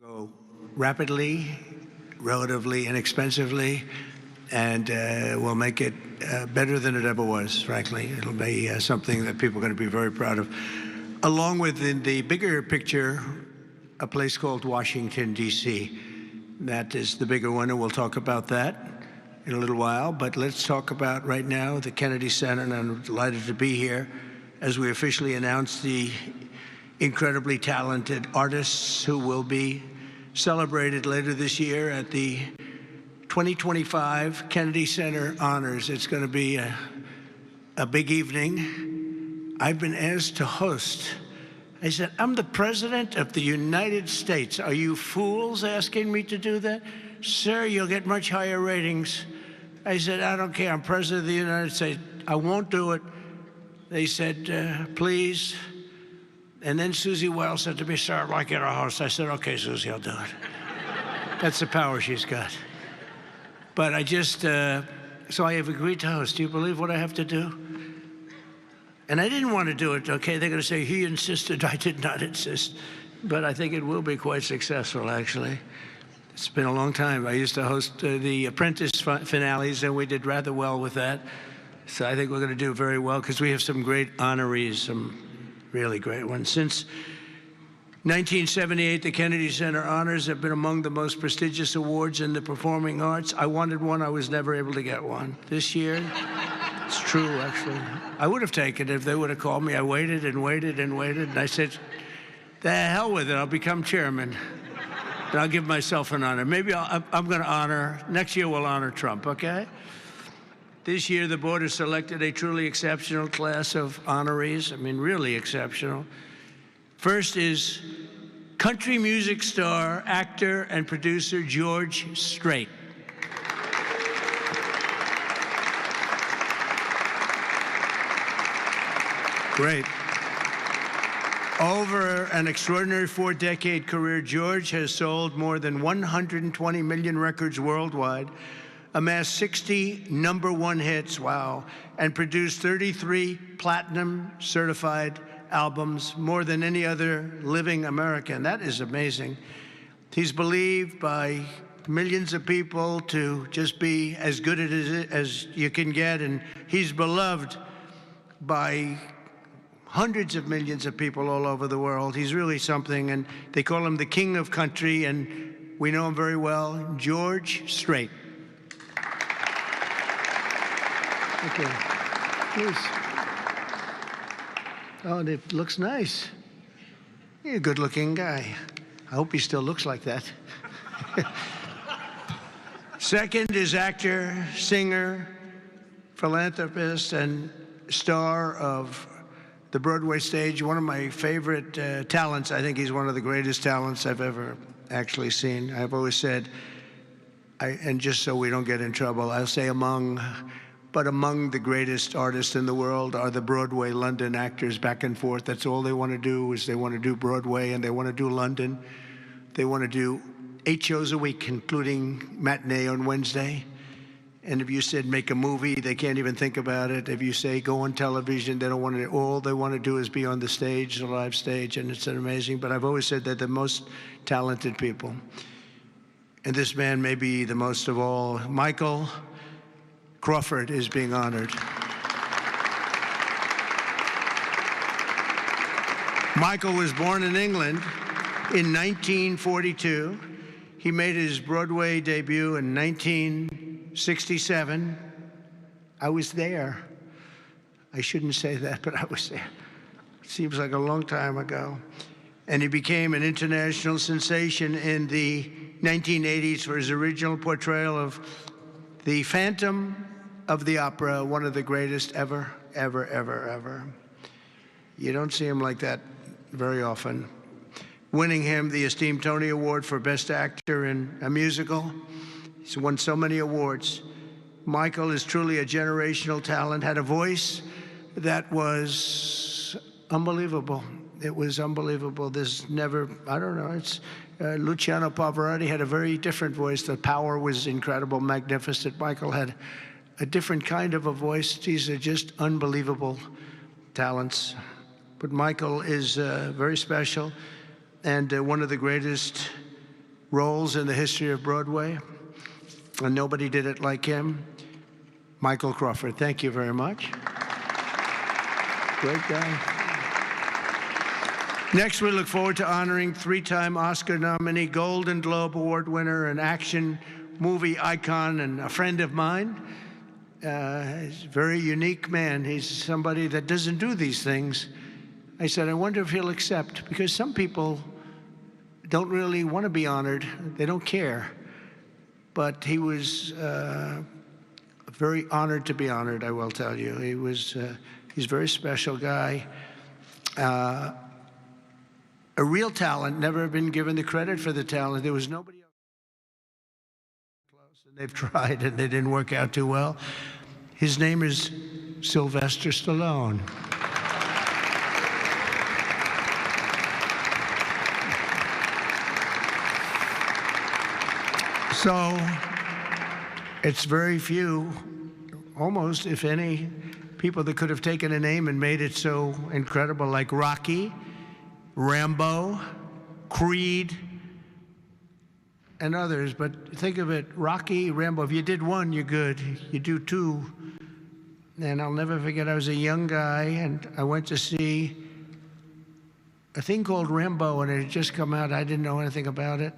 Go rapidly, relatively inexpensively, and we'll make it better than it ever was, frankly. It'll be something that people are going to be very proud of. Along with, in the bigger picture, a place called Washington, D.C. That is the bigger one, and we'll talk about that in a little while. But let's talk about right now the Kennedy Center, and I'm delighted to be here as we officially announce the incredibly talented artists who will be celebrated later this year at the 2025 Kennedy Center Honors. It's going to be a big evening. I've been asked to host. I said, I'm the President of the United States. Are you fools asking me to do that? Sir, you'll get much higher ratings. I said, I don't care. I'm President of the United States. I won't do it. They said, please. And then Susie Wells said to me, sir, I'd like you to host. I said, okay, Susie, I'll do it. That's the power she's got. But I just, so I have agreed to host. Do you believe what I have to do? And I didn't want to do it, okay? They're going to say, he insisted. I did not insist. But I think it will be quite successful, actually. It's been a long time. I used to host the Apprentice finales, and we did rather well with that. So I think we're going to do very well, because we have some great honorees, some really great ones. Since 1978, the Kennedy Center Honors have been among the most prestigious awards in the performing arts. I wanted one. I was never able to get one. This year, it's true, actually. I would have taken it if they would have called me. I waited and waited and waited, and I said, the hell with it. I'll become chairman, and I'll give myself an honor. Maybe I'm going to honor, next year we'll honor Trump, okay? This year, the board has selected a truly exceptional class of honorees. I mean, really exceptional. First is country music star, actor, and producer George Strait. Great. Over an extraordinary 4-decade career, George has sold more than 120 million records worldwide, amassed 60 #1 hits, wow, and produced 33 platinum certified albums, more than any other living American. That is amazing. He's believed by millions of people to just be as good as you can get, and he's beloved by hundreds of millions of people all over the world. He's really something, and they call him the king of country, and we know him very well, George Strait. Okay, please. Oh, and it looks nice. You're a good-looking guy. I hope he still looks like that. Second is actor, singer, philanthropist, and star of the Broadway stage. One of my favorite talents. I think he's one of the greatest talents I've ever actually seen. I've always said, and just so we don't get in trouble, I'll say among the greatest artists in the world are the Broadway London actors, back and forth. That's all they want to do, is they want to do Broadway, and they want to do London. They want to do 8 shows a week, including matinee on Wednesday. And if you said make a movie, they can't even think about it. If you say go on television, they don't want to. All they want to do is be on the stage, the live stage, and it's amazing. But I've always said they're the most talented people. And this man may be the most of all. Michael Crawford is being honored. Michael was born in England in 1942. He made his Broadway debut in 1967. I was there. I shouldn't say that, but I was there. Seems like a long time ago. And he became an international sensation in the 1980s for his original portrayal of the Phantom of the Opera, one of the greatest ever, ever, ever, ever. You don't see him like that very often. Winning him the esteemed Tony Award for Best Actor in a Musical. He's won so many awards. Michael is truly a generational talent, had a voice that was unbelievable. It was unbelievable. There's never, I don't know, it's Luciano Pavarotti had a very different voice. The power was incredible, magnificent. Michael had a different kind of a voice. These are just unbelievable talents. But Michael is very special and one of the greatest roles in the history of Broadway, and nobody did it like him. Michael Crawford, thank you very much. Great guy. Next, we look forward to honoring three-time Oscar nominee, Golden Globe Award winner, an action movie icon, and a friend of mine. He's a very unique man. He's somebody that doesn't do these things. I said, I wonder if he'll accept, because some people don't really want to be honored. They don't care. But he was very honored to be honored, I will tell you. He's a very special guy. A real talent, never been given the credit for the talent. There was nobody else close, and they've tried, and they didn't work out too well. His name is Sylvester Stallone. So it's very few, almost, if any, people that could have taken a name and made it so incredible, like Rocky, Rambo, Creed, and others. But think of it, Rocky, Rambo, if you did one, you're good. You do two. And I'll never forget, I was a young guy, and I went to see a thing called Rambo, and it had just come out. I didn't know anything about it.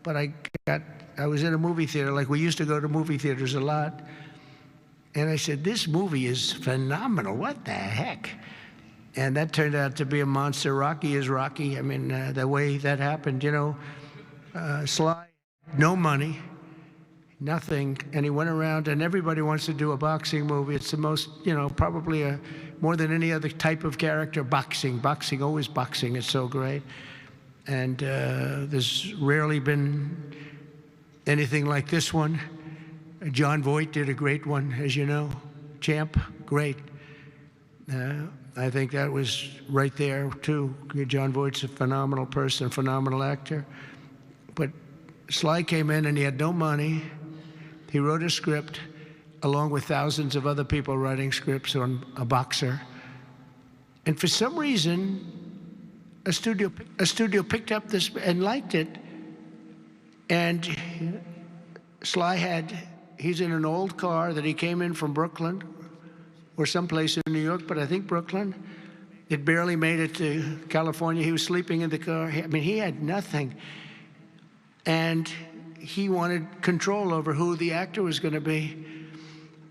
But I was in a movie theater, like we used to go to movie theaters a lot. And I said, this movie is phenomenal. What the heck? And that turned out to be a monster. Rocky is Rocky. I mean, the way that happened, you know, Sly, no money, nothing. And he went around, and everybody wants to do a boxing movie. It's the most, you know, probably more than any other type of character, boxing, always boxing. It's so great. And there's rarely been anything like this one. John Voight did a great one, as you know. Champ, great. I think that was right there, too. John Voight's a phenomenal person, phenomenal actor. But Sly came in, and he had no money. He wrote a script, along with thousands of other people writing scripts on a boxer. And for some reason, a studio picked up this and liked it. And Sly he's in an old car that he came in from Brooklyn, or someplace in New York, but I think Brooklyn. It barely made it to California. He was sleeping in the car. I mean, he had nothing. And he wanted control over who the actor was going to be,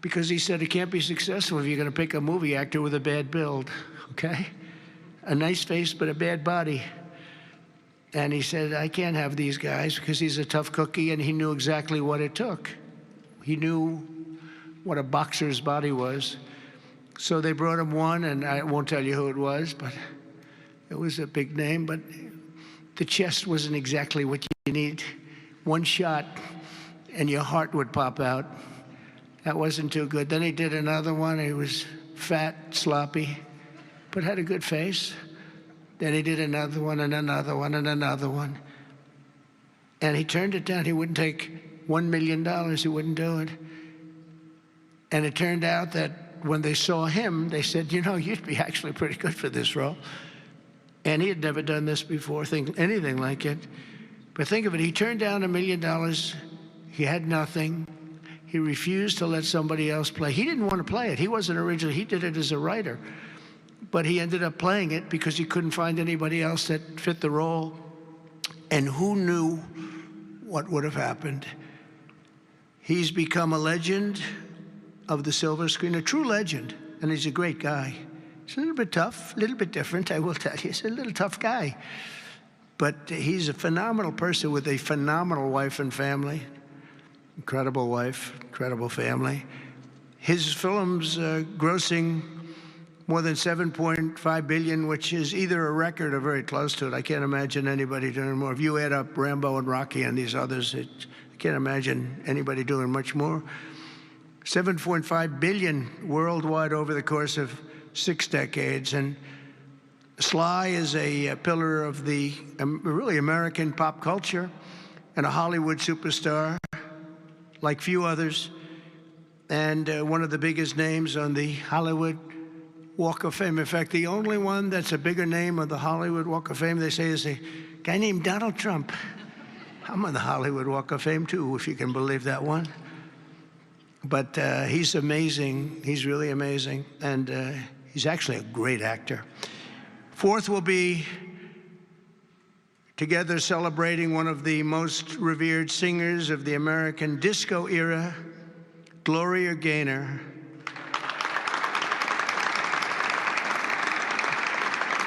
because he said it can't be successful if you're going to pick a movie actor with a bad build, okay? A nice face, but a bad body. And he said, I can't have these guys, because he's a tough cookie, and he knew exactly what it took. He knew what a boxer's body was. So they brought him one, and I won't tell you who it was, but it was a big name. But the chest wasn't exactly what you need. One shot, and your heart would pop out. That wasn't too good. Then he did another one. He was fat, sloppy, but had a good face. Then he did another one, and another one, and another one. And he turned it down. He wouldn't take $1 million. He wouldn't do it. And it turned out that when they saw him, they said, you know, you'd be actually pretty good for this role. And he had never done this before, anything like it. But think of it, he turned down $1 million. He had nothing. He refused to let somebody else play. He didn't want to play it. He wasn't originally, he did it as a writer. But he ended up playing it because he couldn't find anybody else that fit the role. And who knew what would have happened? He's become a legend of the silver screen, a true legend, and he's a great guy. He's a little bit tough, a little bit different, I will tell you. He's a little tough guy. But he's a phenomenal person with a phenomenal wife and family. Incredible wife, incredible family. His film's grossing more than $7.5 billion, which is either a record or very close to it. I can't imagine anybody doing more. If you add up Rambo and Rocky and these others, I can't imagine anybody doing much more. 7.5 billion worldwide over the course of 6 decades. And Sly is a pillar of the really American pop culture and a Hollywood superstar like few others, and one of the biggest names on the Hollywood Walk of Fame. In fact, the only one that's a bigger name on the Hollywood Walk of Fame, they say, is a guy named Donald Trump. I'm on the Hollywood Walk of Fame too, if you can believe that one. But he's amazing. He's really amazing. And he's actually a great actor. Fourth will be together celebrating one of the most revered singers of the American disco era, Gloria Gaynor.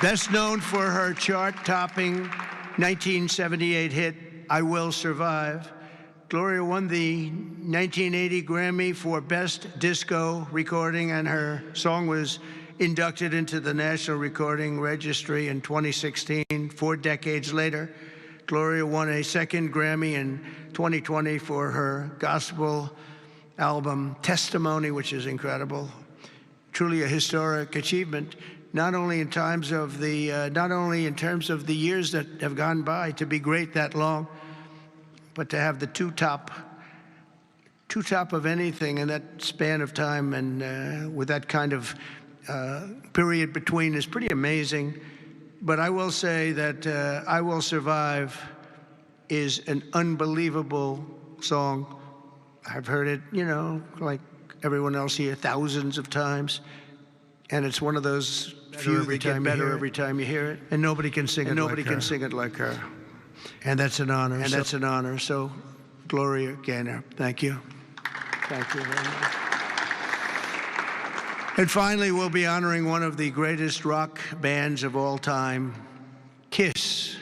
Best known for her chart-topping 1978 hit, I Will Survive. Gloria won the 1980 Grammy for Best Disco Recording, and her song was inducted into the National Recording Registry in 2016. 4 decades later, Gloria won a second Grammy in 2020 for her gospel album, Testimony, which is incredible. Truly a historic achievement, not only in terms of the years that have gone by to be great that long, but to have the two top of anything in that span of time, and with that kind of period between is pretty amazing. But I will say that I Will Survive is an unbelievable song. I've heard it, you know, like everyone else here, thousands of times. And it's one of those few that get better every time you hear it. And nobody can sing it like her. Nobody can sing it like her. And that's an honor. And that's an honor. So, Gloria Gaynor, thank you. Thank you very much. And finally, we'll be honoring one of the greatest rock bands of all time, Kiss.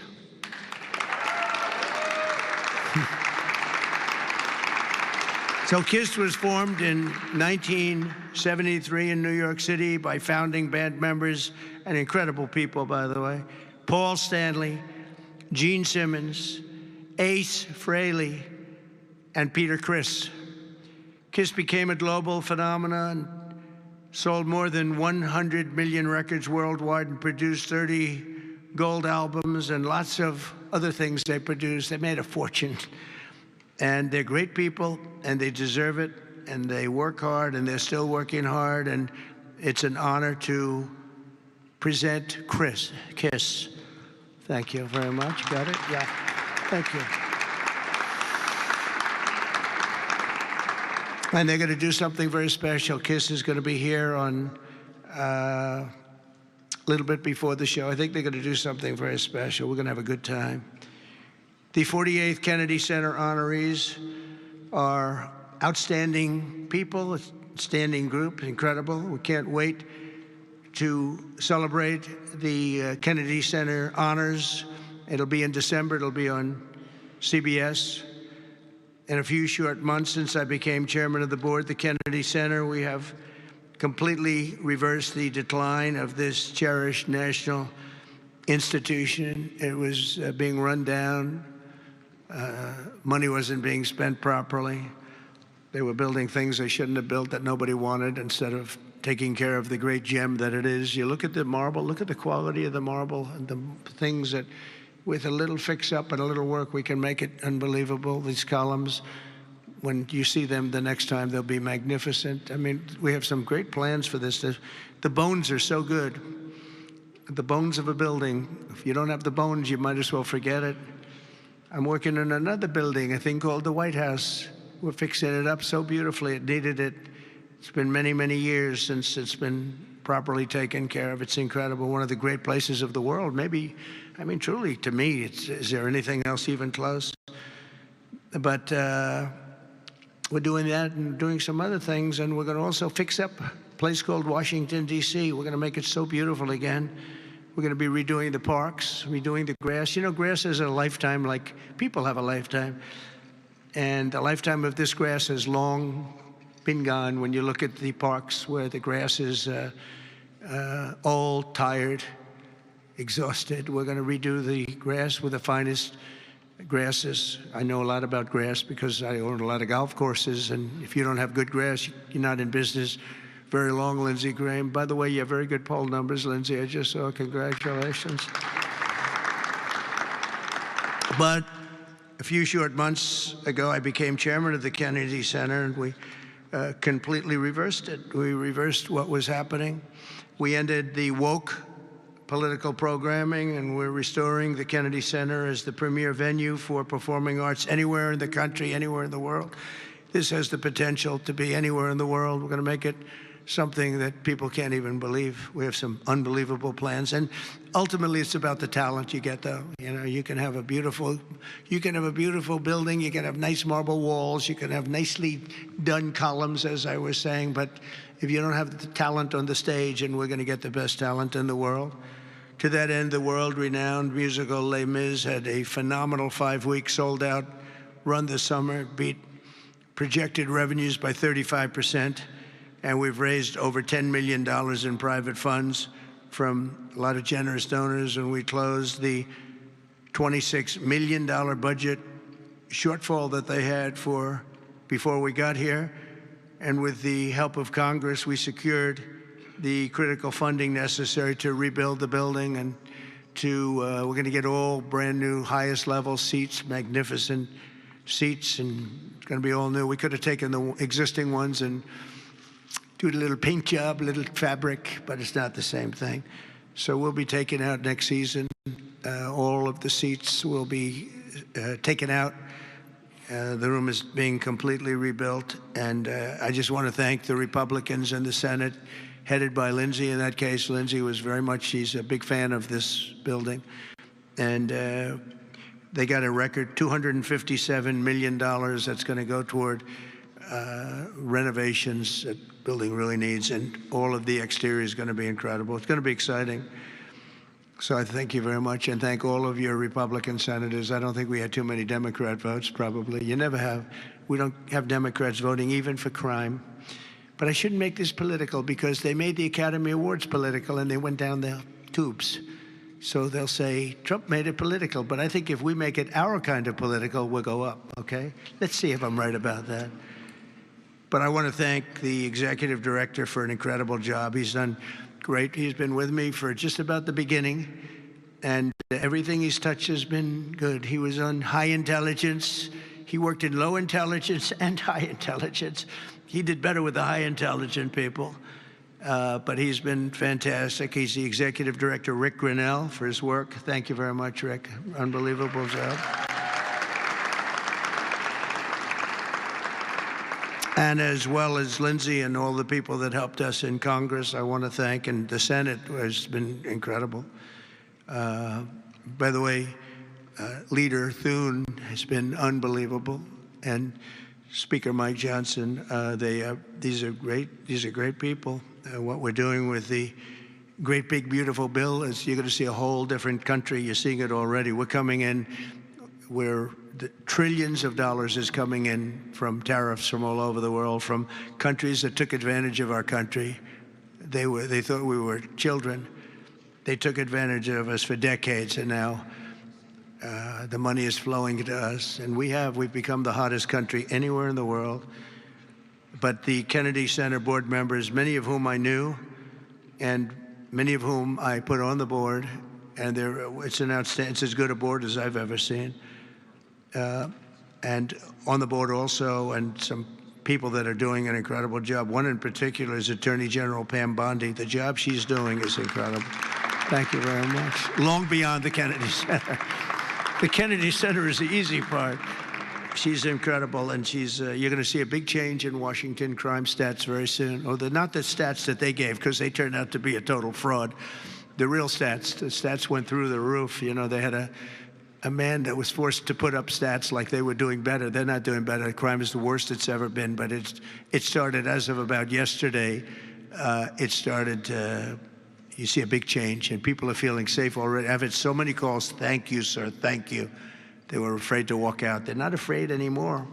So Kiss was formed in 1973 in New York City by founding band members, and incredible people, by the way, Paul Stanley, Gene Simmons, Ace Frehley, and Peter Criss. Kiss became a global phenomenon, sold more than 100 million records worldwide, and produced 30 gold albums and lots of other things they produced. They made a fortune. And they're great people, and they deserve it, and they work hard, and they're still working hard, and it's an honor to present Kiss. Thank you very much. Got it? Yeah. Thank you. And they're going to do something very special. Kiss is going to be here on a little bit before the show. I think they're going to do something very special. We're going to have a good time. The 48th Kennedy Center honorees are outstanding people, a standing group, incredible. We can't wait to celebrate the Kennedy Center honors. It'll be in December. It'll be on CBS. In a few short months since I became chairman of the board, the Kennedy Center, we have completely reversed the decline of this cherished national institution. It was being run down. Money wasn't being spent properly. They were building things they shouldn't have built that nobody wanted instead of taking care of the great gem that it is. You look at the marble, look at the quality of the marble and the things that with a little fix-up and a little work, we can make it unbelievable. These columns, when you see them the next time, they'll be magnificent. I mean, we have some great plans for this. The bones are so good. The bones of a building, if you don't have the bones, you might as well forget it. I'm working in another building, a thing called the White House. We're fixing it up so beautifully. It needed it. It's been many, many years since it's been properly taken care of. It's incredible. One of the great places of the world. Maybe, I mean, truly, to me, is there anything else even close? But we're doing that and doing some other things, and we're going to also fix up a place called Washington, D.C. We're going to make it so beautiful again. We're going to be redoing the parks, redoing the grass. You know, grass is a lifetime, like people have a lifetime. And the lifetime of this grass has long been gone when you look at the parks where the grass is old, tired, exhausted. We're going to redo the grass with the finest grasses. I know a lot about grass because I own a lot of golf courses, and if you don't have good grass, you're not in business very long, Lindsey Graham. By the way, you have very good poll numbers, Lindsey. I just saw. Congratulations. But a few short months ago, I became chairman of the Kennedy Center, and we completely reversed it. We reversed what was happening. We ended the woke political programming, and we're restoring the Kennedy Center as the premier venue for performing arts anywhere in the country, anywhere in the world. This has the potential to be anywhere in the world. We're going to make it something that people can't even believe. We have some unbelievable plans, and ultimately it's about the talent you get, though. You know, you can have a beautiful building, you can have nice marble walls, you can have nicely done columns, as I was saying, but if you don't have the talent on the stage, and we're going to get the best talent in the world. To that end, the world-renowned musical Les Mis had a phenomenal 5-week sold-out run this summer. It beat projected revenues by 35%, and we've raised over $10 million in private funds from a lot of generous donors, and we closed the $26 million budget shortfall that they had before we got here. And with the help of Congress, we secured the critical funding necessary to rebuild the building, and we're going to get all brand new, highest level seats, magnificent seats, and it's going to be all new. We could have taken the existing ones and do a little paint job, a little fabric, but it's not the same thing. So we'll be taking out next season. All of the seats will be taken out. The room is being completely rebuilt, and I just want to thank the Republicans in the Senate, headed by Lindsey. In that case, Lindsey was she's a big fan of this building, and they got a record $257 million that's going to go toward renovations that the building really needs, and all of the exterior is going to be incredible. It's going to be exciting. So I thank you very much, and thank all of your Republican senators. I don't think we had too many Democrat votes, probably. You never have. We don't have Democrats voting even for crime. But I shouldn't make this political, because they made the Academy Awards political and they went down the tubes. So they'll say, Trump made it political. But I think if we make it our kind of political, we'll go up, okay? Let's see if I'm right about that. But I want to thank the executive director for an incredible job. He's done great. He's been with me for just about the beginning, and everything he's touched has been good. He was on high intelligence. He worked in low intelligence and high intelligence. He did better with the high intelligent people, but he's been fantastic. He's the executive director, Rick Grinnell, for his work. Thank you very much, Rick. Unbelievable job. And as well as Lindsey and all the people that helped us in Congress, I want to thank, and the Senate has been incredible. By the way, Leader Thune has been unbelievable, and Speaker Mike Johnson. These are great people. What we're doing with the great big beautiful bill is you're going to see a whole different country. You're seeing it already. We're coming in where the trillions of dollars is coming in from tariffs from all over the world, from countries that took advantage of our country. They thought we were children. They took advantage of us for decades, and now the money is flowing to us, and we've become the hottest country anywhere in the world. But the Kennedy Center board members, many of whom I knew, and many of whom I put on the board, and it's as good a board as I've ever seen. And on the board also, and some people that are doing an incredible job. One in particular is Attorney General Pam Bondi. The job she's doing is incredible. Thank you very much. Long beyond the Kennedy Center. The Kennedy Center is the easy part. She's incredible, and you're going to see a big change in Washington crime stats very soon. Not the stats that they gave, because they turned out to be a total fraud. The real stats, the stats went through the roof. You know, they had a man that was forced to put up stats like they were doing better. They're not doing better. Crime is the worst it's ever been, but it started as of about yesterday. You see a big change, and people are feeling safe already. I've had so many calls, thank you, sir, thank you. They were afraid to walk out. They're not afraid anymore.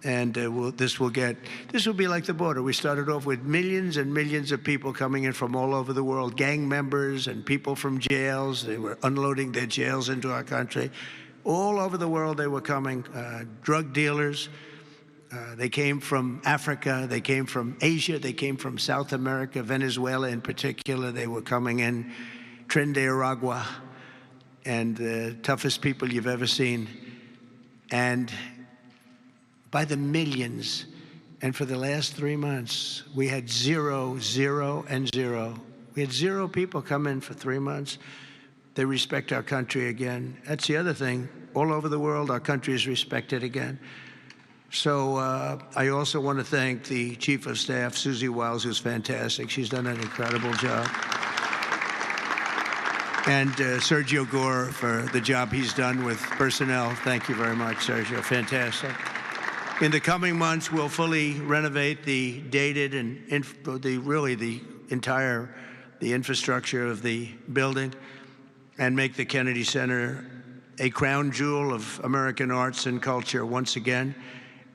And this will be like the border. We started off with millions and millions of people coming in from all over the world, gang members and people from jails. They were unloading their jails into our country. All over the world they were coming, drug dealers. They came from Africa, they came from Asia, they came from South America, Venezuela in particular. They were coming in, Trinidad, and the toughest people you've ever seen. And by the millions, and for the last 3 months, we had 0, 0, and 0. We had 0 people come in for 3 months. They respect our country again. That's the other thing. All over the world, our country is respected again. So I also want to thank the Chief of Staff, Susie Wiles, who's fantastic. She's done an incredible job. And Sergio Gore for the job he's done with personnel. Thank you very much, Sergio. Fantastic. In the coming months, we'll fully renovate the dated and the infrastructure of the building and make the Kennedy Center a crown jewel of American arts and culture once again.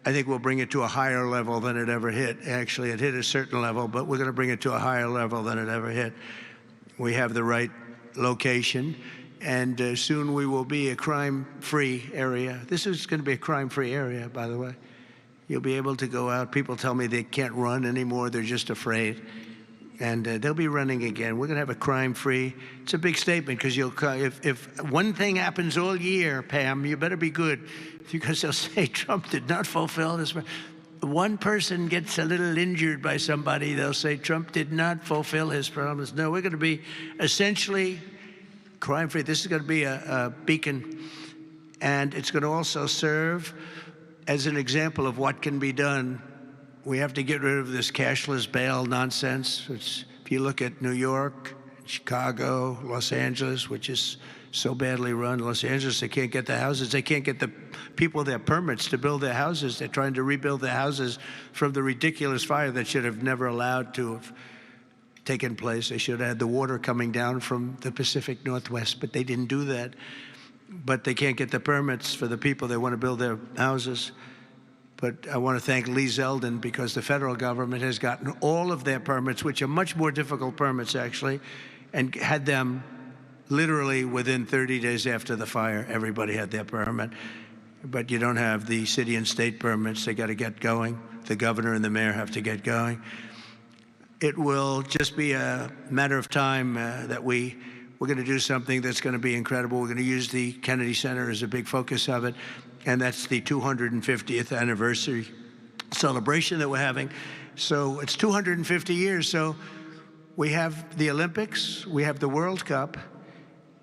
I think we'll bring it to a higher level than it ever hit. Actually, it hit a certain level, but we're going to bring it to a higher level than it ever hit. We have the right location, and soon we will be a crime-free area. This is going to be a crime-free area, by the way. You'll be able to go out. People tell me they can't run anymore. They're just afraid. And they'll be running again. We're going to have a crime-free. It's a big statement because if one thing happens all year, Pam, you better be good, because they'll say Trump did not fulfill his. One person gets a little injured by somebody, they'll say Trump did not fulfill his promise. No, we're going to be essentially crime-free. This is going to be a beacon, and it's going to also serve as an example of what can be done. We have to get rid of this cashless bail nonsense. If you look at New York, Chicago, Los Angeles, which is so badly run. Los Angeles, they can't get the houses. They can't get the people their permits to build their houses. They're trying to rebuild their houses from the ridiculous fire that should have never allowed to have taken place. They should have had the water coming down from the Pacific Northwest, but they didn't do that. But they can't get the permits for the people that want to build their houses. But I want to thank Lee Zeldin, because the federal government has gotten all of their permits, which are much more difficult permits, actually, and had them literally within 30 days after the fire. Everybody had their permit. But you don't have the city and state permits. They got to get going. The governor and the mayor have to get going. It will just be a matter of time that we're going to do something that's going to be incredible. We're going to use the Kennedy Center as a big focus of it. And that's the 250th anniversary celebration that we're having. So it's 250 years. So we have the Olympics, we have the World Cup,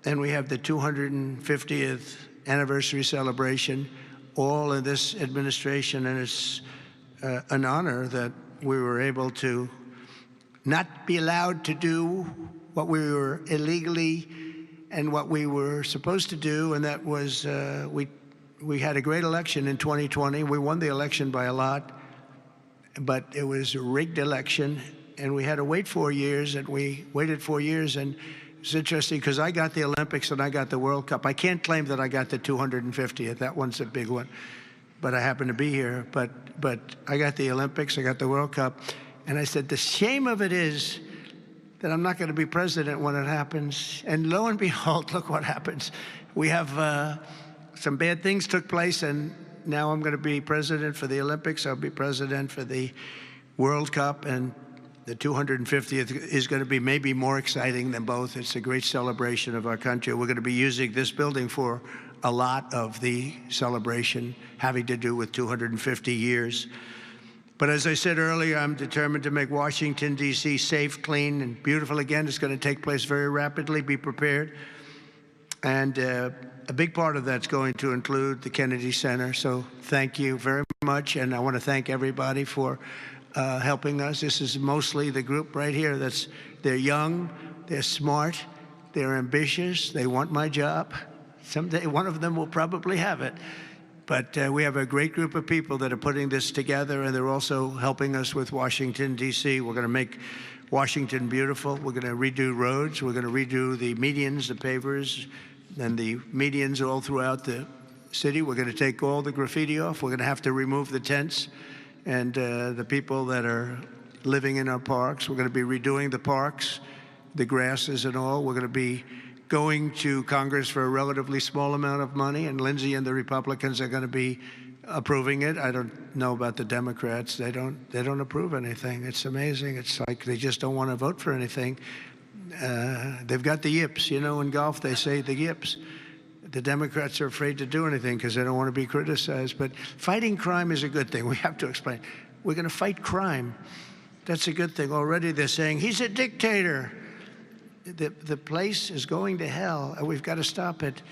and we have the 250th anniversary celebration, all in this administration. And it's an honor that we were able to not be allowed to do what we were illegally and what we were supposed to do, and that was we had a great election in 2020. We won the election by a lot, but it was a rigged election, and we had to wait 4 years, and we waited 4 years, and it's interesting because I got the Olympics and I got the World Cup. I can't claim that I got the 250th. That one's a big one, but I happen to be here. But I got the Olympics, I got the World Cup, and I said, the shame of it is that I'm not going to be president when it happens. And lo and behold, look what happens. We have some bad things took place, and now I'm going to be president for the Olympics. I'll be president for the World Cup, and the 250th is going to be maybe more exciting than both. It's a great celebration of our country. We're going to be using this building for a lot of the celebration having to do with 250 years. But as I said earlier, I'm determined to make Washington, D.C. safe, clean, and beautiful again. It's going to take place very rapidly. Be prepared. And a big part of that's going to include the Kennedy Center. So thank you very much. And I want to thank everybody for helping us. This is mostly the group right here. They're young, they're smart, they're ambitious, they want my job. Someday one of them will probably have it. But we have a great group of people that are putting this together, and they're also helping us with Washington, D.C. We're going to make Washington beautiful. We're going to redo roads. We're going to redo the medians, the pavers, and the medians all throughout the city. We're going to take all the graffiti off. We're going to have to remove the tents and the people that are living in our parks. We're going to be redoing the parks, the grasses and all. We're going to be going to Congress for a relatively small amount of money, and Lindsey and the Republicans are going to be approving it. I don't know about the Democrats. They don't approve anything. It's amazing. It's like they just don't want to vote for anything. They've got the yips. You know, in golf they say the yips. The Democrats are afraid to do anything because they don't want to be criticized. But fighting crime is a good thing. We have to explain. We're going to fight crime. That's a good thing. Already they're saying, he's a dictator. the place is going to hell, and we've got to stop it.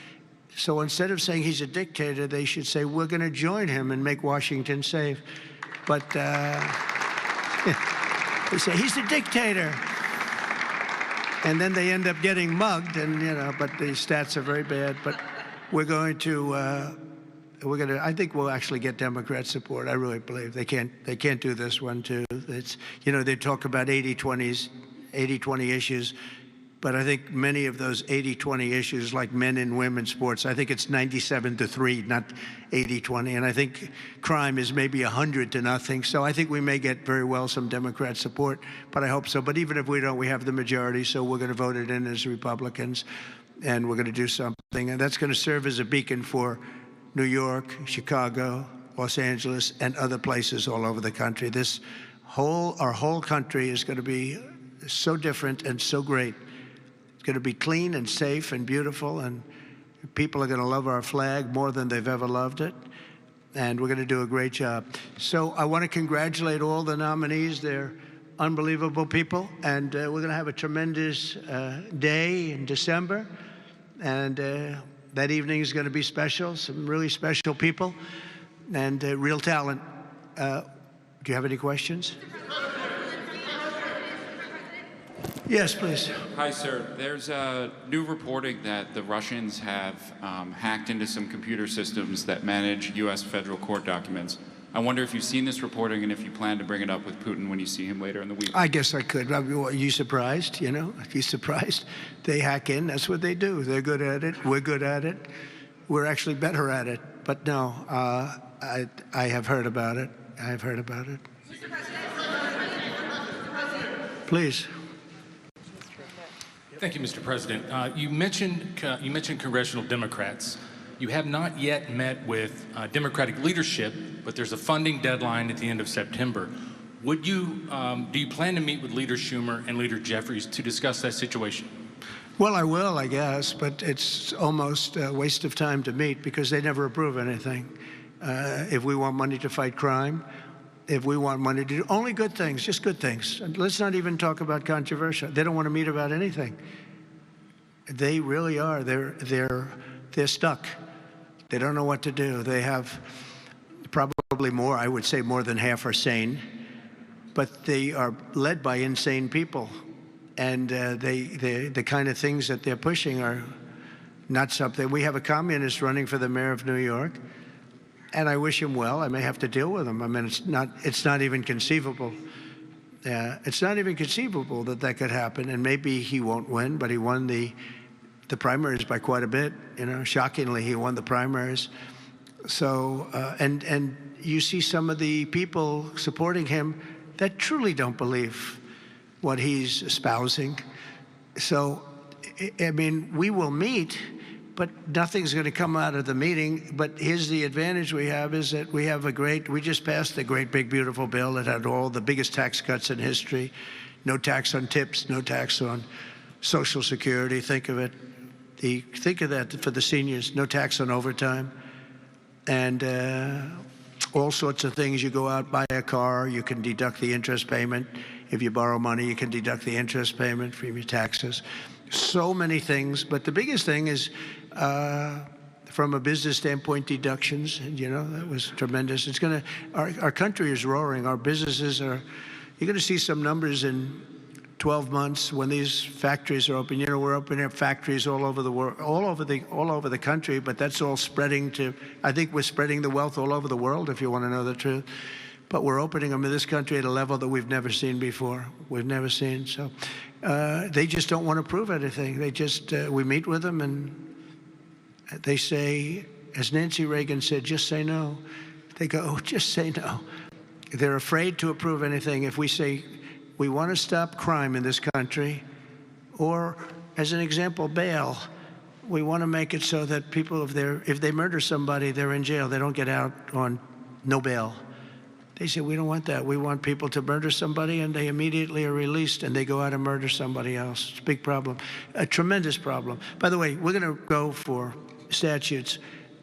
So instead of saying he's a dictator, they should say, we're going to join him and make Washington safe. But they say, he's a dictator. And then they end up getting mugged, and, but the stats are very bad. But we're going to, I think we'll actually get Democrat support. I really believe they can't do this one, too. It's, they talk about 80-20 issues. But I think many of those 80-20 issues, like men and women's sports, I think it's 97-3, not 80-20. And I think crime is maybe 100-0. So I think we may get very well some Democrat support, but I hope so. But even if we don't, we have the majority, so we're going to vote it in as Republicans, and we're going to do something. And that's going to serve as a beacon for New York, Chicago, Los Angeles, and other places all over the country. Our whole country is going to be so different and so great. It's going to be clean and safe and beautiful, and people are going to love our flag more than they've ever loved it, and we're going to do a great job. So I want to congratulate all the nominees. They're unbelievable people, and we're going to have a tremendous day in December, and that evening is going to be special, some really special people, and real talent. Do you have any questions? Yes, please. Hi, sir. There's new reporting that the Russians have hacked into some computer systems that manage U.S. federal court documents. I wonder if you've seen this reporting and if you plan to bring it up with Putin when you see him later in the week. I guess I could. Are you surprised? Are you surprised? They hack in. That's what they do. They're good at it. We're good at it. We're actually better at it. But no, I have heard about it. I have heard about it. Mr. President. Please. Thank you, Mr. President. You mentioned congressional Democrats. You have not yet met with Democratic leadership, but there's a funding deadline at the end of September. Do you plan to meet with Leader Schumer and Leader Jeffries to discuss that situation? Well, I will, I guess, but it's almost a waste of time to meet because they never approve anything. If we want money to fight crime, if we want money to do only good things, just good things. And let's not even talk about controversial. They don't want to meet about anything. They really are. They're stuck. They don't know what to do. They have probably more, I would say more than half are sane, but they are led by insane people. And the kind of things that they're pushing are not something. We have a communist running for the mayor of New York, and I wish him well. I may have to deal with him. I mean, it's not even conceivable. It's not even conceivable that could happen. And maybe he won't win, but he won the primaries by quite a bit. Shockingly, he won the primaries. So, and you see some of the people supporting him that truly don't believe what he's espousing. So, I mean, we will meet, but nothing's going to come out of the meeting. But here's the advantage we have is that we just passed a great, big, beautiful bill that had all the biggest tax cuts in history. No tax on tips, no tax on Social Security. Think of it. Think of that for the seniors. No tax on overtime. And all sorts of things. You go out, buy a car, you can deduct the interest payment. If you borrow money, you can deduct the interest payment from your taxes. So many things, but the biggest thing is from a business standpoint, deductions. And, that was tremendous. It's going to, our country is roaring. Our businesses are, you're going to see some numbers in 12 months when these factories are open. We're opening up factories all over the world, all over the country, but that's all spreading to, I think we're spreading the wealth all over the world, if you want to know the truth. But we're opening them in this country at a level that we've never seen before. We've never seen. So they just don't want to prove anything. They just, we meet with them and they say, as Nancy Reagan said, just say no. They go, oh, just say no. They're afraid to approve anything. If we say, we want to stop crime in this country, or as an example, bail. We want to make it so that people, if they murder somebody, they're in jail. They don't get out on no bail. They say, we don't want that. We want people to murder somebody and they immediately are released and they go out and murder somebody else. It's a big problem, a tremendous problem. By the way, we're going to go for statutes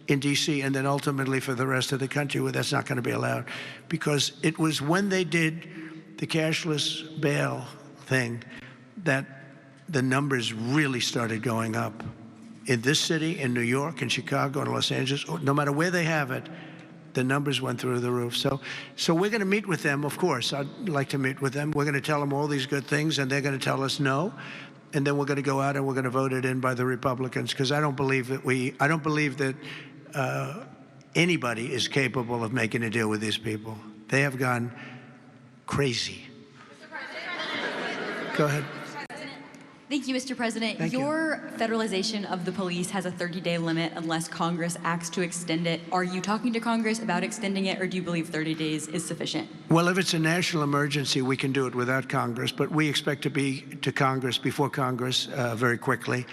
in D.C. and then ultimately for the rest of the country where that's not going to be allowed. Because it was when they did the cashless bail thing that the numbers really started going up. In this city, in New York, in Chicago, in Los Angeles, no matter where they have it, the numbers went through the roof. So we're going to meet with them, of course. I'd like to meet with them. We're going to tell them all these good things, and they're going to tell us no. And then we're going to go out and we're going to vote it in by the Republicans, because I don't believe that anybody is capable of making a deal with these people. They have gone crazy. Go ahead. Thank you, Mr. President. Thank you. Your federalization of the police has a 30-day limit unless Congress acts to extend it. Are you talking to Congress about extending it, or do you believe 30 days is sufficient? Well, if it's a national emergency, we can do it without Congress, but we expect to be to Congress before Congress very quickly.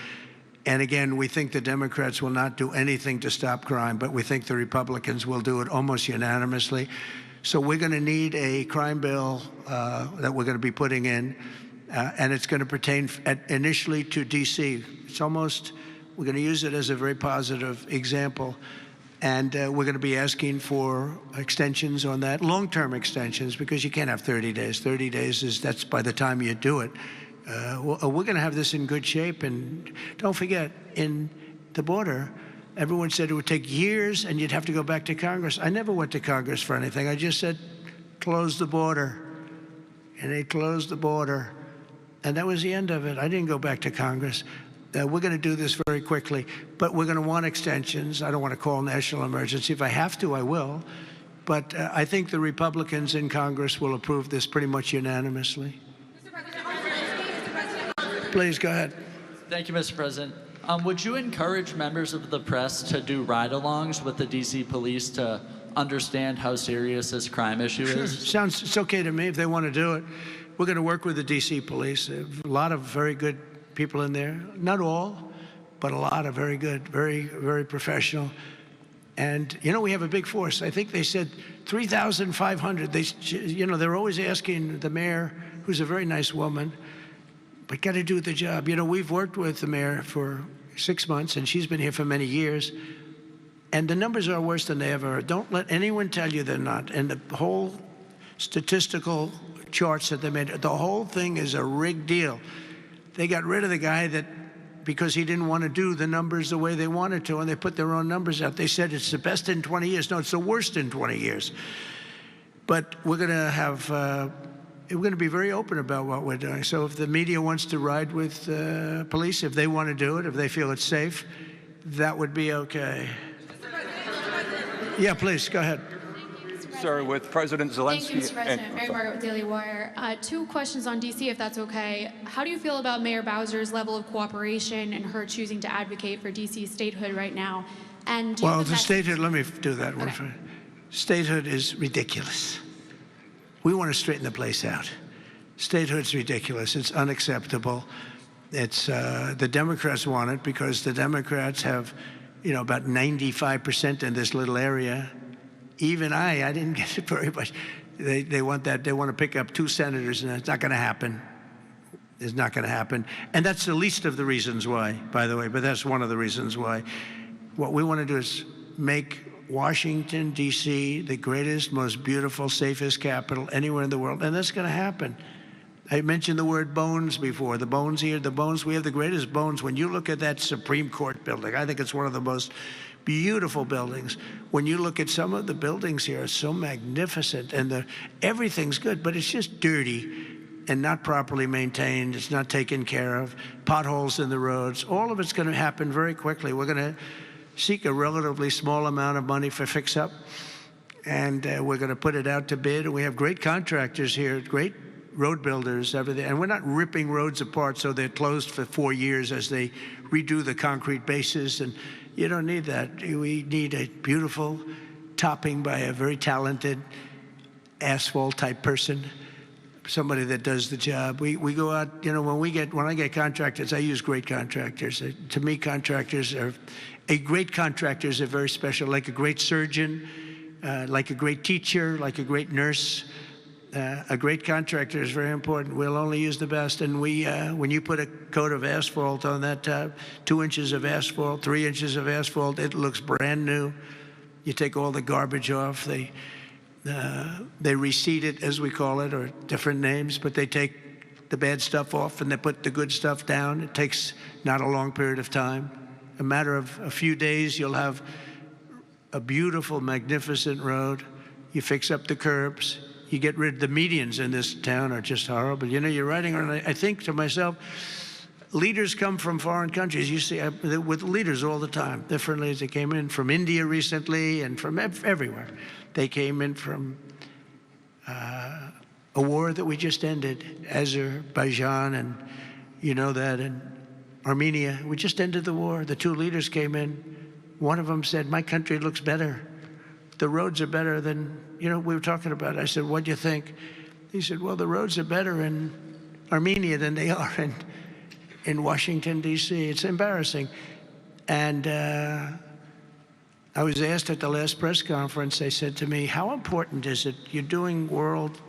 And again, we think the Democrats will not do anything to stop crime, but we think the Republicans will do it almost unanimously. So we're going to need a crime bill that we're going to be putting in. And it's going to pertain initially to D.C. We're going to use it as a very positive example. And we're going to be asking for extensions on that, long-term extensions, because you can't have 30 days. 30 days that's by the time you do it. We're going to have this in good shape. And don't forget, in the border, everyone said it would take years and you'd have to go back to Congress. I never went to Congress for anything. I just said, close the border. And they closed the border. And that was the end of it. I didn't go back to Congress. We're going to do this very quickly, but we're going to want extensions. I don't want to call national emergency. If I have to, I will. But I think the Republicans in Congress will approve this pretty much unanimously. Please, go ahead. Thank you, Mr. President. Would you encourage members of the press to do ride-alongs with the D.C. police to understand how serious this crime issue is? It's okay to me if they want to do it. We're going to work with the D.C. police. A lot of very good people in there. Not all, but a lot of very good, very, very professional. And, we have a big force. I think they said 3,500. They're always asking the mayor, who's a very nice woman, but got to do the job. We've worked with the mayor for 6 months, and she's been here for many years. And the numbers are worse than they ever are. Don't let anyone tell you they're not. And the whole statistical charts that they made, the whole thing is a rigged deal. They got rid of the guy because he didn't want to do the numbers the way they wanted to, and they put their own numbers out. They said it's the best in 20 years. No, it's the worst in 20 years. But we're going to be very open about what we're doing. So if the media wants to ride with police, if they want to do it, if they feel it's safe, that would be okay. Yeah, please, go ahead. Sir, with President Zelensky. Thank you, Mr. President. Mary Margaret with Daily Wire. 2 questions on D.C., if that's okay. How do you feel about Mayor Bowser's level of cooperation and her choosing to advocate for D.C. statehood right now? And well, the statehood, let me do that one first. Statehood is ridiculous. We want to straighten the place out. Statehood's ridiculous. It's unacceptable. It's the Democrats want it because the Democrats have, about 95% in this little area. Even I didn't get it very much. They want that. They want to pick up 2 senators, and it's not going to happen. It's not going to happen. And that's the least of the reasons why, by the way, but that's one of the reasons why. What we want to do is make Washington, D.C., the greatest, most beautiful, safest capital anywhere in the world, and that's going to happen. I mentioned the word bones before. The bones here, the bones, we have the greatest bones. When you look at that Supreme Court building, I think it's one of the most beautiful buildings. When you look at some of the buildings here, it's so magnificent, and everything's good, but it's just dirty and not properly maintained. It's not taken care of. Potholes in the roads. All of it's going to happen very quickly. We're going to seek a relatively small amount of money for fix-up, and we're going to put it out to bid. We have great contractors here, great road builders, everything, and we're not ripping roads apart so they're closed for 4 years as they redo the concrete bases, and you don't need that. We need a beautiful topping by a very talented asphalt-type person, somebody that does the job. We go out, when I get contractors, I use great contractors. To me, a great contractor is very special, like a great surgeon, like a great teacher, like a great nurse. A great contractor is very important. We'll only use the best. And when you put a coat of asphalt on that top, 2 inches of asphalt, 3 inches of asphalt, it looks brand new. You take all the garbage off. They reseed it, as we call it, or different names, but they take the bad stuff off and they put the good stuff down. It takes not a long period of time. A matter of a few days, you'll have a beautiful, magnificent road. You fix up the curbs. You get rid of the medians in this town are just horrible. You know, you're riding around, I think to myself, leaders come from foreign countries. You see, with leaders all the time, different leaders. They came in from India recently and from everywhere. They came in from a war that we just ended, Azerbaijan, and you know that, and Armenia. We just ended the war. The two leaders came in. One of them said, my country looks better. The roads are better than, you know, we were talking about. I said, what do you think? He said, well, the roads are better in Armenia than they are in Washington, D.C. It's embarrassing. And I was asked at the last press conference, they said to me, how important is it? You're doing world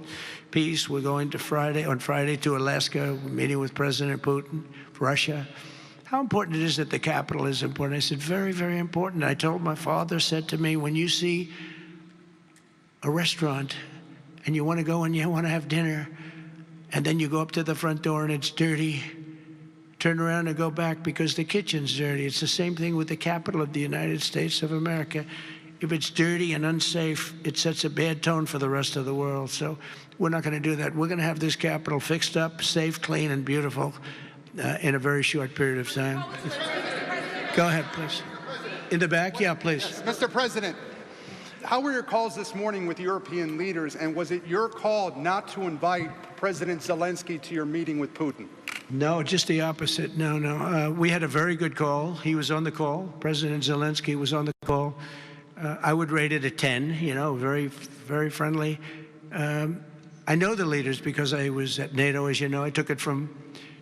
peace. We're going to on Friday to Alaska, meeting with President Putin, Russia. How important it is that the capital is important? I said, very, very important. I told my father, said to me, when you see a restaurant and you want to go and you want to have dinner, and then you go up to the front door and it's dirty, turn around and go back because the kitchen's dirty. It's the same thing with the capital of the United States of America. If it's dirty and unsafe, it sets a bad tone for the rest of the world. So we're not going to do that. We're going to have this capital fixed up, safe, clean, and beautiful in a very short period of time. Go ahead, please. In the back? Yeah, please. Mr. President, how were your calls this morning with European leaders, and was it your call not to invite President Zelensky to your meeting with Putin? No, just the opposite. No. We had a very good call. He was on the call. President Zelensky was on the call. I would rate it a 10, you know, very, very friendly. I know the leaders because I was at NATO, as you know. I took it from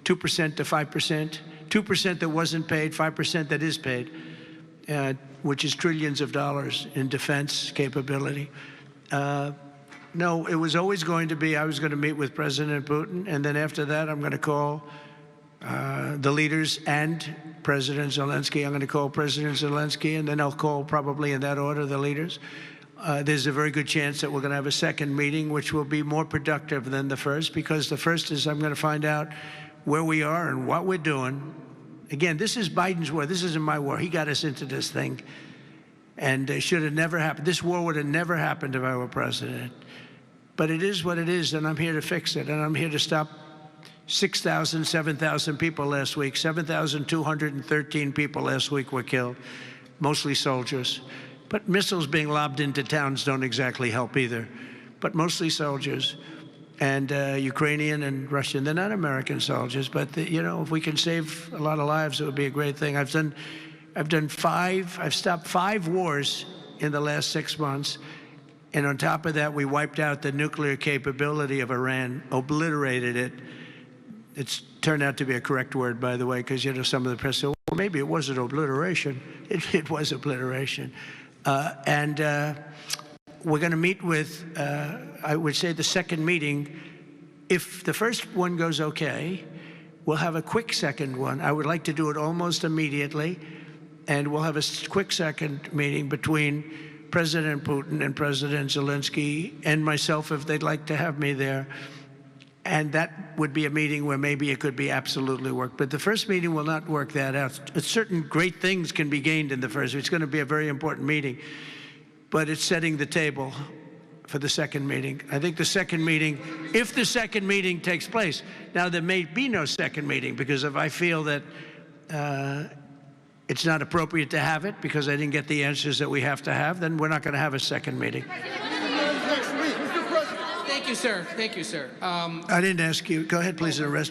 2% to 5%, 2% that wasn't paid, 5% that is paid, which is trillions of dollars in defense capability. No, it was always going to be, I was going to meet with President Putin, and then after that, I'm going to call the leaders and President Zelensky. I'm going to call President Zelensky, and then I'll call, probably in that order, the leaders. There's a very good chance that we're going to have a second meeting, which will be more productive than the first, because the first is I'm going to find out where we are and what we're doing. Again, this is Biden's war. This isn't my war. He got us into this thing, and it should have never happened. This war would have never happened if I were president. But it is what it is, and I'm here to fix it, and I'm here to stop 6,000, 7,000 people last week. 7,213 people last week were killed, mostly soldiers. But missiles being lobbed into towns don't exactly help either, but mostly soldiers. And Ukrainian and Russian, they're not American soldiers, but you know, if we can save a lot of lives, it would be a great thing. I've stopped 5 wars in the last 6 months. And on top of that, we wiped out the nuclear capability of Iran, obliterated it. It's turned out to be a correct word, by the way, because, you know, some of the press said, well, maybe it wasn't obliteration. It was obliteration. We're going to meet with, I would say, the second meeting. If the first one goes okay, we'll have a quick second one. I would like to do it almost immediately. And we'll have a quick second meeting between President Putin and President Zelensky and myself, if they'd like to have me there. And that would be a meeting where maybe it could be absolutely work. But the first meeting will not work that out. Certain great things can be gained in the first. It's going to be a very important meeting. But it's setting the table for the second meeting. I think the second meeting, if the second meeting takes place, now there may be no second meeting, because if I feel that it's not appropriate to have it because I didn't get the answers that we have to have, then we're not going to have a second meeting. Thank you, sir. Thank you, sir. I didn't ask you. Go ahead, please, address.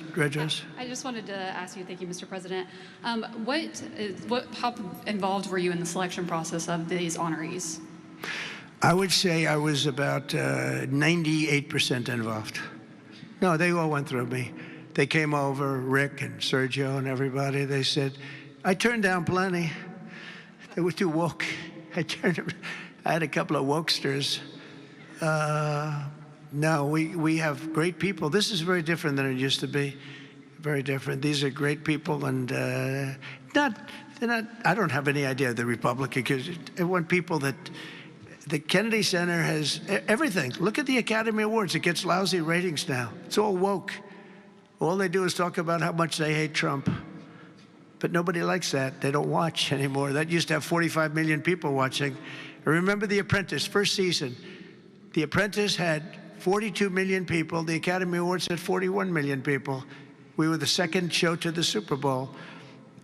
I just wanted to ask you, thank you, Mr. President. How involved were you in the selection process of these honorees? I would say I was about 98% involved. No, they all went through me. They came over, Rick and Sergio and everybody. They said, I turned down plenty. They were too woke. I had a couple of wokesters. No, we have great people. This is very different than it used to be. Very different. These are great people, and they're not. I don't have any idea of the Republican, because I want people that. The Kennedy Center has everything. Look at the Academy Awards. It gets lousy ratings now. It's all woke. All they do is talk about how much they hate Trump. But nobody likes that. They don't watch anymore. That used to have 45 million people watching. I remember The Apprentice, first season. The Apprentice had 42 million people. The Academy Awards had 41 million people. We were the second show to the Super Bowl.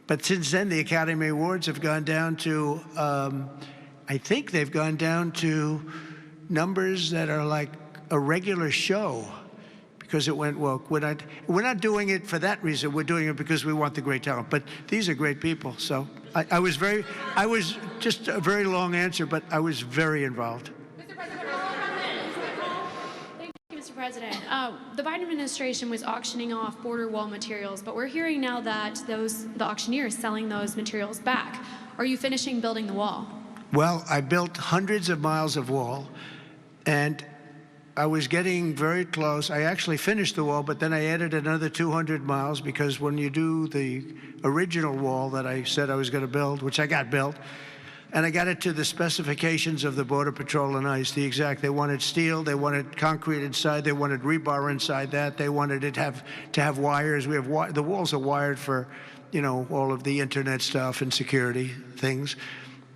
But since then, the Academy Awards have gone down to, I think they've gone down to numbers that are like a regular show because it went woke. We're not doing it for that reason. We're doing it because we want the great talent. But these are great people. So I was just a very long answer, but I was very involved. Mr. President, the Biden administration was auctioning off border wall materials, but we're hearing now that the auctioneers selling those materials back. Are you finishing building the wall? Well, I built hundreds of miles of wall, and I was getting very close. I actually finished the wall, but then I added another 200 miles because when you do the original wall that I said I was going to build, which I got built, and I got it to the specifications of the Border Patrol and ICE, the exact. They wanted steel, they wanted concrete inside, they wanted rebar inside that, they wanted it to have wires. The walls are wired for, you know, all of the internet stuff and security things.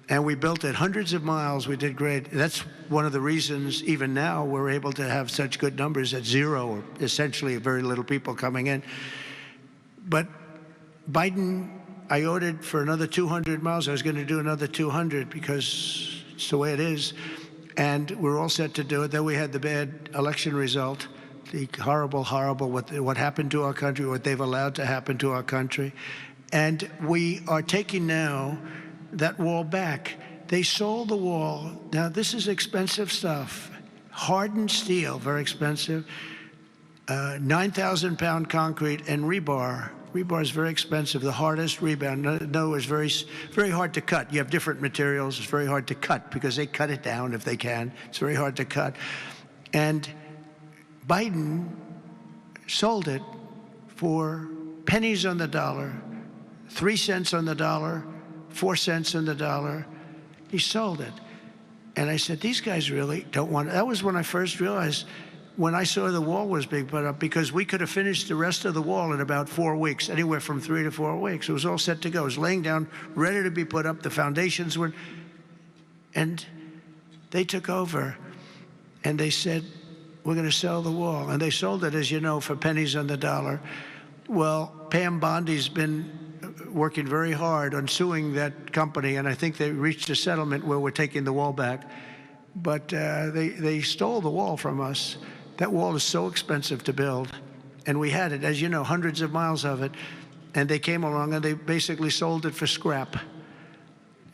And we built it hundreds of miles. We did great. That's one of the reasons, even now, we're able to have such good numbers at zero, or essentially very little people coming in. But Biden, I ordered for another 200 miles. I was going to do another 200 because it's the way it is. And we're all set to do it. Then we had the bad election result, the horrible, what happened to our country, what they've allowed to happen to our country. And we are taking now that wall back. They sold the wall. Now, this is expensive stuff. Hardened steel, very expensive. 9,000-pound concrete and rebar. Rebar is very expensive, the hardest rebar. No, it's very hard to cut. You have different materials. It's very hard to cut because they cut it down if they can. It's very hard to cut. And Biden sold it for pennies on the dollar, 3 cents on the dollar, 4 cents on the dollar. He sold it. And I said, these guys really don't want it. That was when I first realized, when I saw the wall was being put up, because we could have finished the rest of the wall in about 4 weeks, anywhere from 3 to 4 weeks. It was all set to go. It was laying down, ready to be put up. The foundations were, and they took over. And they said, we're going to sell the wall. And they sold it, as you know, for pennies on the dollar. Well, Pam Bondi's been working very hard on suing that company, and I think they reached a settlement where we're taking the wall back. But they stole the wall from us. That wall is so expensive to build, and we had it, as you know, hundreds of miles of it, and they came along and they basically sold it for scrap.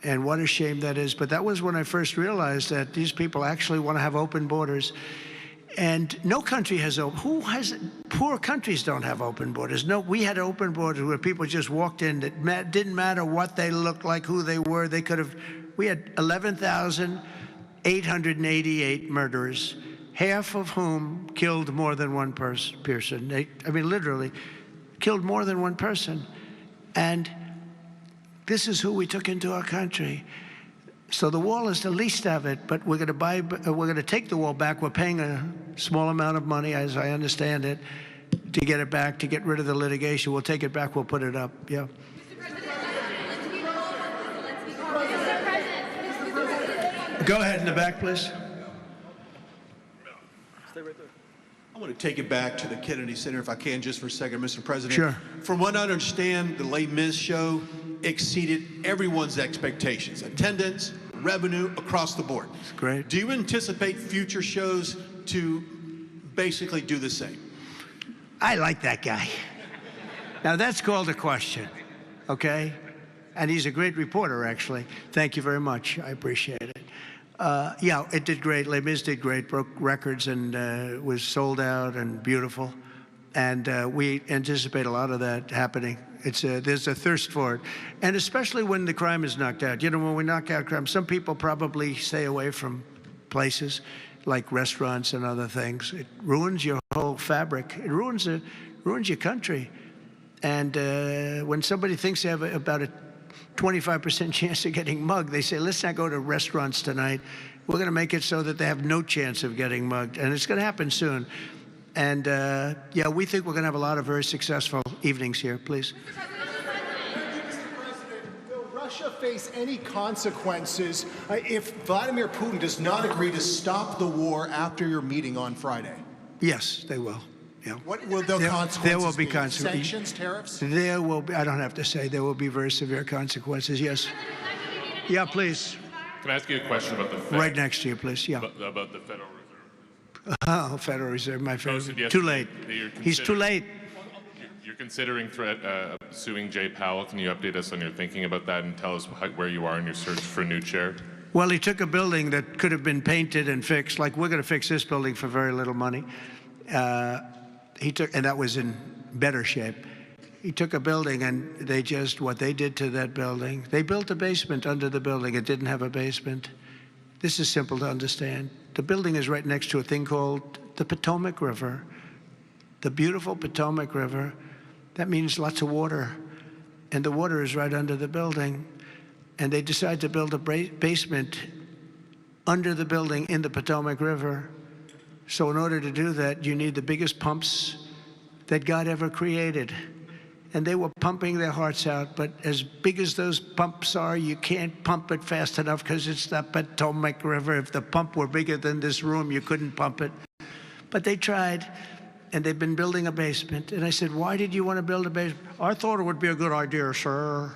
And what a shame that is. But that was when I first realized that these people actually want to have open borders. And no country has poor countries don't have open borders. No, we had open borders where people just walked in. It didn't matter what they looked like, who they were. We had 11,888 murderers, half of whom killed more than one person. I mean, literally, killed more than one person. And this is who we took into our country. So the wall is the least of it, but we're going to take the wall back. We're paying a small amount of money, as I understand it, to get it back, to get rid of the litigation. We'll take it back. We'll put it up. Yeah. Go ahead in the back, please. Stay right there. I want to take it back to the Kennedy Center, if I can, just for a second, Mr. President. Sure. From what I understand, the Les Mis show exceeded everyone's expectations. Attendance, revenue, across the board. That's great. Do you anticipate future shows to basically do the same? I like that guy. Now, that's called a question, okay? And he's a great reporter, actually. Thank you very much. I appreciate it. Yeah, it did great. Les Mis did great, broke records, and was sold out and beautiful. And we anticipate a lot of that happening. There's a thirst for it. And especially when the crime is knocked out. You know, when we knock out crime, some people probably stay away from places like restaurants and other things. It ruins your whole fabric. It ruins your country. And when somebody thinks they have about a 25% chance of getting mugged, they say, let's not go to restaurants tonight. We're going to make it so that they have no chance of getting mugged. And it's going to happen soon. And yeah, we think we're going to have a lot of very successful evenings here. Please. Will Russia face any consequences if Vladimir Putin does not agree to stop the war after your meeting on Friday? Yes, they will. Yeah. What will the consequences There will be be? consequences. Sanctions, tariffs? There will be, I don't have to say, there will be very severe consequences, yes. Yeah, please. Can I ask you a question about the Fed? Right next to you, please, yeah. About the Federal Reserve. Oh, Federal Reserve, my friend. Posted Too late. He's too late. You're considering suing Jay Powell. Can you update us on your thinking about that and tell us where you are in your search for a new chair? Well, he took a building that could have been painted and fixed, like we're going to fix this building for very little money. And that was in better shape. He took a building and what they did to that building, they built a basement under the building. It didn't have a basement. This is simple to understand. The building is right next to a thing called the Potomac River. The beautiful Potomac River. That means lots of water. And the water is right under the building. And they decided to build a basement under the building in the Potomac River. So in order to do that, you need the biggest pumps that God ever created. And they were pumping their hearts out, but as big as those pumps are, you can't pump it fast enough because it's the Potomac River. If the pump were bigger than this room, you couldn't pump it. But they tried, and they've been building a basement. And I said, why did you want to build a basement? I thought it would be a good idea, sir.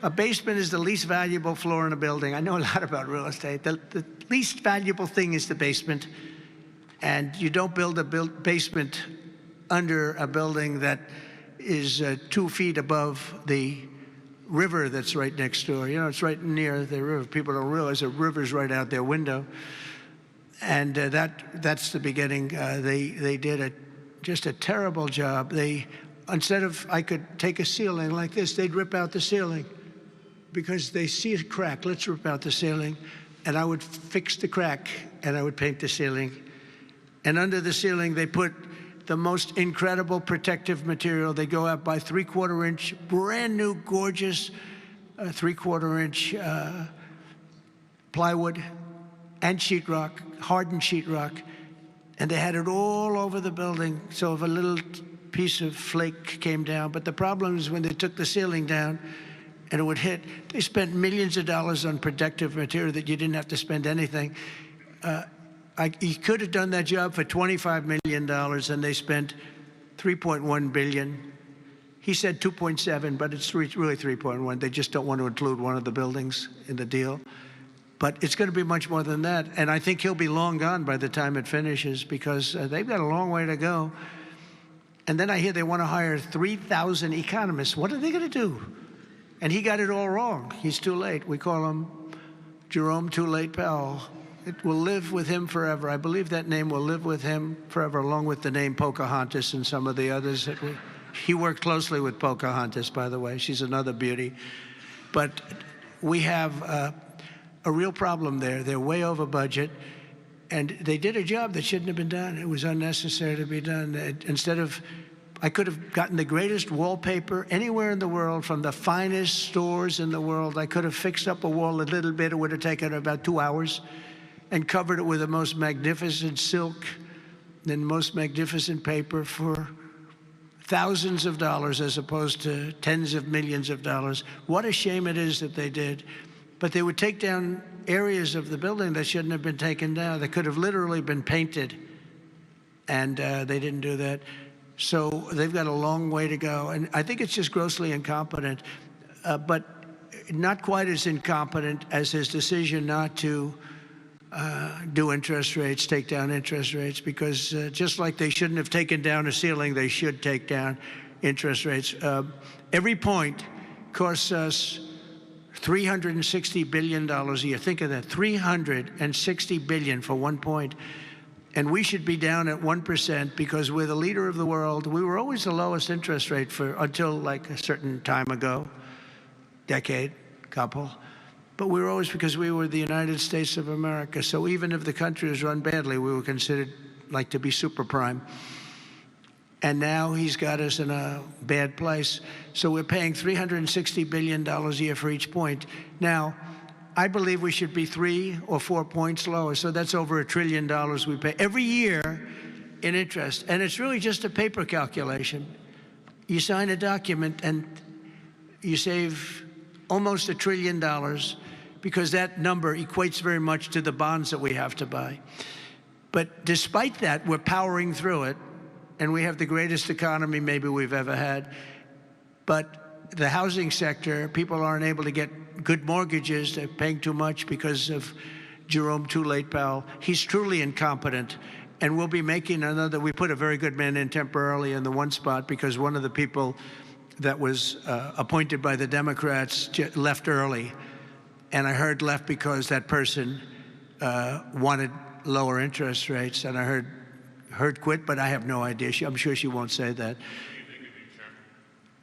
A basement is the least valuable floor in a building. I know a lot about real estate. The least valuable thing is the basement. And you don't build a basement under a building that is 2 feet above the river that's right next door. You know, it's right near the river. People don't realize the river's right out their window. And that's the beginning. They did just a terrible job. Instead of, I could take a ceiling like this, they'd rip out the ceiling because they see a crack. Let's rip out the ceiling. And I would fix the crack and I would paint the ceiling. And under the ceiling, they put the most incredible protective material. They go out by 3/4 inch, brand new, gorgeous 3/4 inch plywood and sheetrock, hardened sheetrock. And they had it all over the building. So if a little piece of flake came down, but the problem is when they took the ceiling down and it would hit, they spent millions of dollars on protective material that you didn't have to spend anything. He could have done that job for $25 million, and they spent $3.1 billion. He said 2.7, but it's really 3.1. They just don't want to include one of the buildings in the deal. But it's going to be much more than that, and I think he'll be long gone by the time it finishes because they've got a long way to go. And then I hear they want to hire 3,000 economists. What are they going to do? And he got it all wrong. He's too late. We call him Jerome Too Late Powell. It will live with him forever. I believe that name will live with him forever, along with the name Pocahontas and some of the others. He worked closely with Pocahontas, by the way. She's another beauty. But we have a real problem there. They're way over budget. And they did a job that shouldn't have been done. It was unnecessary to be done. Instead of, I could have gotten the greatest wallpaper anywhere in the world from the finest stores in the world. I could have fixed up a wall a little bit. It would have taken about 2 hours. And covered it with the most magnificent silk and most magnificent paper for thousands of dollars as opposed to tens of millions of dollars. What a shame it is that they did. But they would take down areas of the building that shouldn't have been taken down. They could have literally been painted, and they didn't do that. So they've got a long way to go. And I think it's just grossly incompetent, but not quite as incompetent as his decision not to do interest rates, take down interest rates, because just like they shouldn't have taken down a ceiling, they should take down interest rates. Every point costs us $360 billion a year. Think of that, $360 billion for 1 point. And we should be down at 1% because we're the leader of the world. We were always the lowest interest rate until like a certain time ago, decade, couple. But we were always, because we were the United States of America. So even if the country was run badly, we were considered like to be super prime. And now he's got us in a bad place. So we're paying $360 billion a year for each point. Now, I believe we should be 3 or 4 points lower. So that's over $1 trillion we pay. Every year, in interest. And it's really just a paper calculation. You sign a document and you save almost $1 trillion because that number equates very much to the bonds that we have to buy. But despite that, we're powering through it, and we have the greatest economy maybe we've ever had. But the housing sector, people aren't able to get good mortgages. They're paying too much because of Jerome Too Late Powell. He's truly incompetent. And we'll be making another, we put a very good man in temporarily in the one spot because one of the people that was appointed by the Democrats left early. And I heard left because that person wanted lower interest rates. And I heard quit, but I have no idea. I'm sure she won't say that.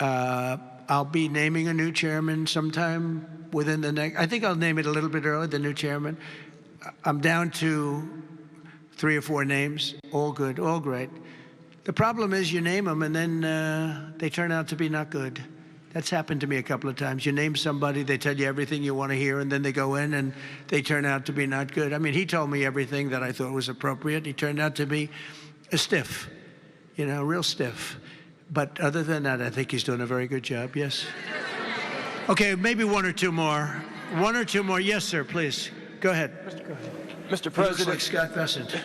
I'll be naming a new chairman sometime within the next, I think I'll name it a little bit early, the new chairman. I'm down to 3 or 4 names, all good, all great. The problem is you name them and then they turn out to be not good. That's happened to me a couple of times. You name somebody, they tell you everything you want to hear, and then they go in and they turn out to be not good. I mean, he told me everything that I thought was appropriate. He turned out to be a stiff, you know, real stiff. But other than that, I think he's doing a very good job, yes. Okay, maybe 1 or 2 more. 1 or 2 more. Yes, sir, please. Go ahead. Mr. Looks President. like Scott Bessent.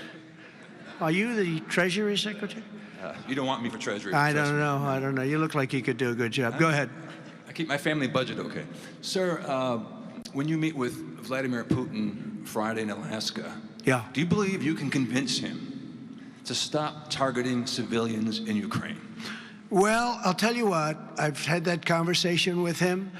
Are you the Treasury Secretary? You don't want me for Treasury. I don't know. You look like you could do a good job. Go ahead. I keep my family budget okay. Sir, when you meet with Vladimir Putin Friday in Alaska, yeah, do you believe you can convince him to stop targeting civilians in Ukraine? Well, I'll tell you what. I've had that conversation with him.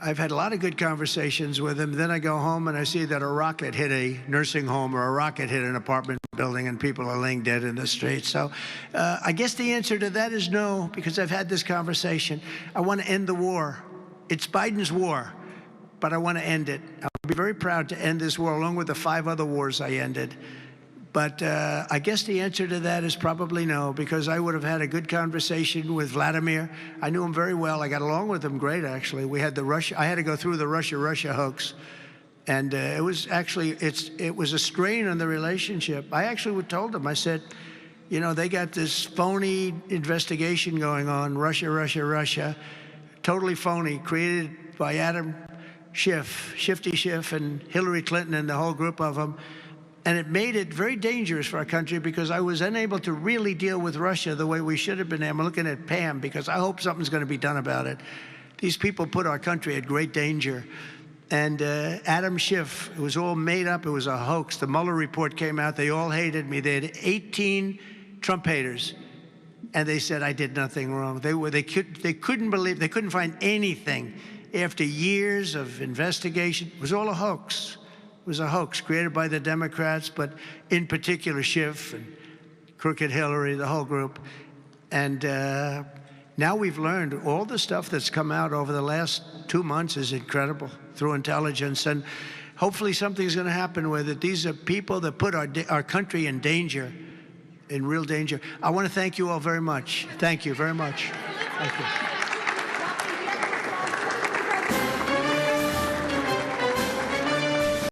I've had a lot of good conversations with him. Then I go home and I see that a rocket hit a nursing home or a rocket hit an apartment building and people are laying dead in the streets. So I guess the answer to that is no, because I've had this conversation. I want to end the war. It's Biden's war, but I want to end it. I'll be very proud to end this war along with the 5 other wars I ended. But I guess the answer to that is probably no, because I would have had a good conversation with Vladimir. I knew him very well. I got along with him great, actually. We had I had to go through the Russia hoax. And it was actually, it was a strain on the relationship. I actually told him, I said, you know, they got this phony investigation going on, Russia, totally phony, created by Adam Schiff, Shifty Schiff, and Hillary Clinton and the whole group of them. And it made it very dangerous for our country because I was unable to really deal with Russia the way we should have been. I'm looking at Pam because I hope something's going to be done about it. These people put our country at great danger. And Adam Schiff, it was all made up. It was a hoax. The Mueller report came out. They all hated me. They had 18 Trump haters. And they said I did nothing wrong. They couldn't believe, they couldn't find anything after years of investigation. It was all a hoax. It was a hoax created by the Democrats, but in particular Schiff and Crooked Hillary, the whole group. And now we've learned all the stuff that's come out over the last 2 months is incredible through intelligence. And hopefully something's going to happen with it. These are people that put our country in danger, in real danger. I want to thank you all very much. Thank you very much. Thank you.